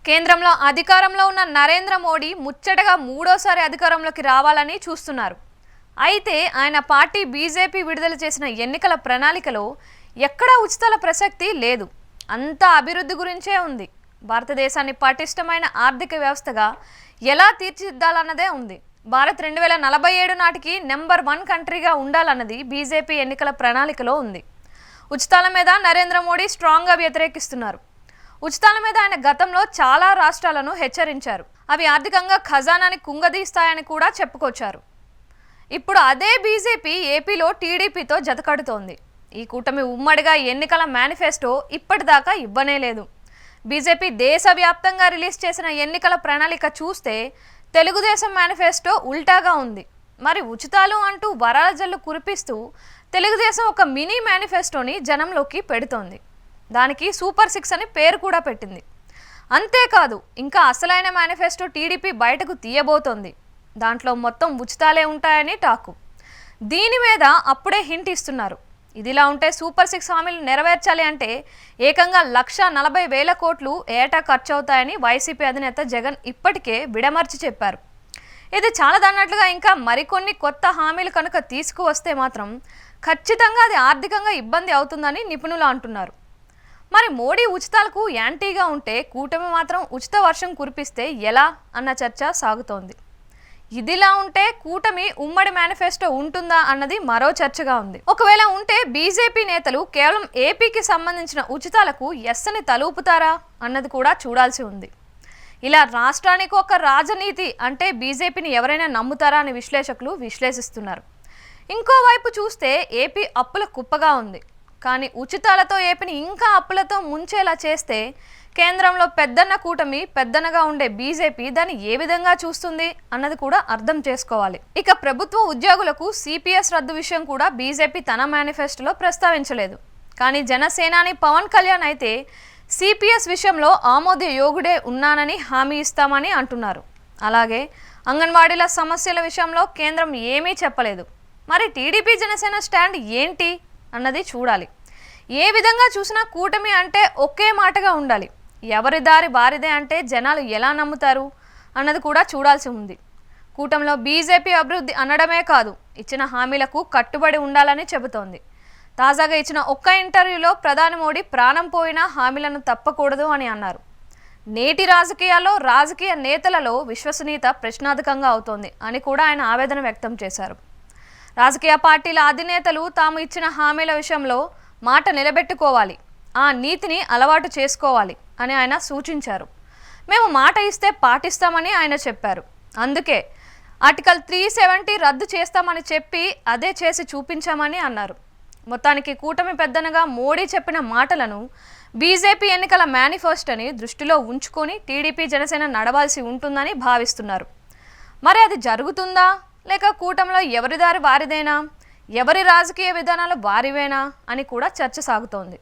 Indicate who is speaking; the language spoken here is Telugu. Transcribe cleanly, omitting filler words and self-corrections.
Speaker 1: కేంద్రంలో అధికారంలో ఉన్న నరేంద్ర మోడీ ముచ్చటగా మూడోసారి అధికారంలోకి రావాలని చూస్తున్నారు. అయితే ఆయన పార్టీ బీజేపీ విడుదల చేసిన ఎన్నికల ప్రణాళికలో ఎక్కడా ఉచితాల ప్రసక్తి లేదు. అంతా అభివృద్ధి గురించే ఉంది. భారతదేశాన్ని పటిష్టమైన ఆర్థిక వ్యవస్థగా ఎలా తీర్చిదిద్దాలన్నదే ఉంది. భారత్ 2047 నాటికి నెంబర్ 1 కంట్రీగా ఉండాలన్నది బీజేపీ ఎన్నికల ప్రణాళికలో ఉంది. ఉచితాల మీద నరేంద్ర మోడీ స్ట్రాంగ్గా వ్యతిరేకిస్తున్నారు. ఉచితాల మీద ఆయన గతంలో చాలా రాష్ట్రాలను హెచ్చరించారు. అవి ఆర్థికంగా ఖజానాని కుంగదీస్తాయని కూడా చెప్పుకొచ్చారు. ఇప్పుడు అదే బీజేపీ ఏపీలో టీడీపీతో జతకడుతోంది. ఈ కూటమి ఉమ్మడిగా ఎన్నికల మేనిఫెస్టో ఇప్పటిదాకా ఇవ్వనే లేదు. బీజేపీ దేశవ్యాప్తంగా రిలీజ్ చేసిన ఎన్నికల ప్రణాళిక చూస్తే తెలుగుదేశం మేనిఫెస్టో ఉల్టాగా ఉంది. మరి ఉచితాలు అంటూ వరాల జల్లు కురిపిస్తూ తెలుగుదేశం ఒక మినీ మేనిఫెస్టోని జనంలోకి పెడుతోంది. దానికి సూపర్ 6 అని పేరు కూడా పెట్టింది. అంతేకాదు, ఇంకా అసలైన మేనిఫెస్టో టీడీపీ బయటకు తీయబోతోంది. దాంట్లో మొత్తం ఉచితాలే ఉంటాయని టాకు. దీని మీద అప్పుడే హింట్ ఇస్తున్నారు. ఇదిలా ఉంటే సూపర్ 6 హామీలు నెరవేర్చాలి అంటే ఏకంగా 1,40,000 కోట్లు ఏటా ఖర్చు అవుతాయని వైసీపీ అధినేత జగన్ ఇప్పటికే విడమర్చి చెప్పారు. ఇది చాలదన్నట్లుగా ఇంకా మరికొన్ని కొత్త హామీలు కనుక తీసుకువస్తే మాత్రం ఖచ్చితంగా అది ఆర్థికంగా ఇబ్బంది అవుతుందని నిపుణులు అంటున్నారు. మరి మోడీ ఉచితాలకు యాంటీగా ఉంటే కూటమి మాత్రం ఉచిత వర్షం కురిపిస్తే ఎలా అన్న చర్చ సాగుతోంది. ఇదిలా ఉంటే కూటమి ఉమ్మడి మేనిఫెస్టో ఉంటుందా అన్నది మరో చర్చగా ఉంది. ఒకవేళ ఉంటే బీజేపీ నేతలు కేవలం ఏపీకి సంబంధించిన ఉచితాలకు ఎస్ని తలూపుతారా అన్నది కూడా చూడాల్సి ఉంది. ఇలా రాష్ట్రానికి ఒక రాజనీతి అంటే బీజేపీని ఎవరైనా నమ్ముతారా అని విశ్లేషకులు విశ్లేషిస్తున్నారు. ఇంకోవైపు చూస్తే ఏపీ అప్పుల కుప్పగా ఉంది. కానీ ఉచితాలతో ఏపీని ఇంకా అప్పులతో ముంచేలా చేస్తే కేంద్రంలో పెద్దన్న కూటమి పెద్దనగా ఉండే బీజేపీ దాన్ని ఏ విధంగా చూస్తుంది అన్నది కూడా అర్థం చేసుకోవాలి. ఇక ప్రభుత్వ ఉద్యోగులకు సిపిఎస్ రద్దు విషయం కూడా బీజేపీ తన మేనిఫెస్టోలో ప్రస్తావించలేదు. కానీ జనసేనాని పవన్ కళ్యాణ్ అయితే సిపిఎస్ విషయంలో ఆమోద యోగుడే ఉన్నానని హామీ ఇస్తామని అంటున్నారు. అలాగే అంగన్వాడీల సమస్యల విషయంలో కేంద్రం ఏమీ చెప్పలేదు. మరి టీడీపీ జనసేన స్టాండ్ ఏంటి అన్నది చూడాలి. ఏ విధంగా చూసినా కూటమి అంటే ఒకే మాటగా ఉండాలి. ఎవరి దారి వారిదే అంటే జనాలు ఎలా నమ్ముతారు అన్నది కూడా చూడాల్సి ఉంది. కూటమిలో బీజేపీ అభివృద్ధి అనడమే కాదు, ఇచ్చిన హామీలకు కట్టుబడి ఉండాలని చెబుతోంది. తాజాగా ఇచ్చిన ఒక్క ఇంటర్వ్యూలో ప్రధాని మోడీ ప్రాణం పోయినా హామీలను తప్పకూడదు అని అన్నారు. నేటి రాజకీయాల్లో రాజకీయ నేతలలో విశ్వసనీయత ప్రశ్నార్థకంగా అవుతోంది అని కూడా ఆయన ఆవేదన వ్యక్తం చేశారు. రాజకీయ పార్టీల అధినేతలు తాము ఇచ్చిన హామీల విషయంలో మాట నిలబెట్టుకోవాలి, ఆ నీతిని అలవాటు చేసుకోవాలి అని ఆయన సూచించారు. మేము మాట ఇస్తే పాటిస్తామని ఆయన చెప్పారు. అందుకే ఆర్టికల్ 370 రద్దు చేస్తామని చెప్పి అదే చేసి చూపించామని అన్నారు. మొత్తానికి కూటమి పెద్దనగా మోడీ చెప్పిన మాటలను బీజేపీ ఎన్నికల మేనిఫెస్టోని దృష్టిలో ఉంచుకొని టీడీపీ జనసేన నడవాల్సి ఉంటుందని భావిస్తున్నారు. మరి అది జరుగుతుందా, లేక కూటమిలో ఎవరి దారి వారిదేనా, ఎవరి రాజకీయ విధానాలు వారివేనా అని కూడా చర్చ సాగుతోంది.